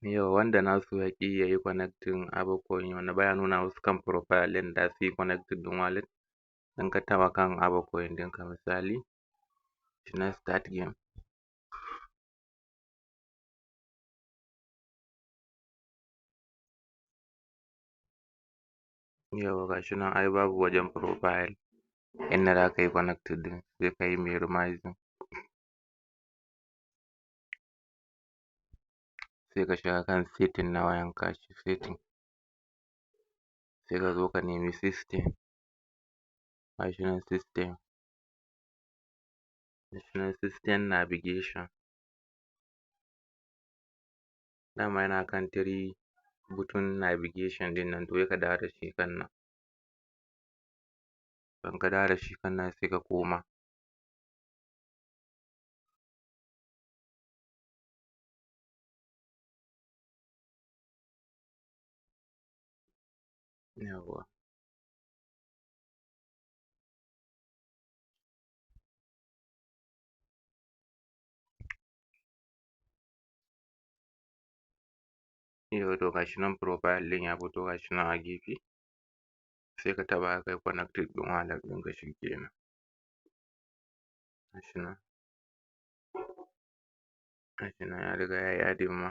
Yau wanda nasu ya ƙi yayi connecting App coin wanda baya nuna musu kan profile ɗin da su yi connecting ɗin wallet, in ka taɓa kan App coin ɗinka misali na start game. Yauwa ga shi nan ai babu wajen profile inda za ka yi connecting ɗin sai ka yi minimizing, sai ka shiga kan setting na wayanka setting, sai ka zo ka nemi system, ga shi nan system navigation, dama yana kan three button navigation ɗin nan to sai ka dawo da shi kan nan, in ka dawo da shi kan nan sai ka koma. Yauwa. Yauwa to ga shi nan profile ɗin ya fito ga shi nan a gefe, sai ka taɓa ka yi connecting ɗin wallet ɗinka shi kenan. Ga shi nan ya riga ya yi adding ma.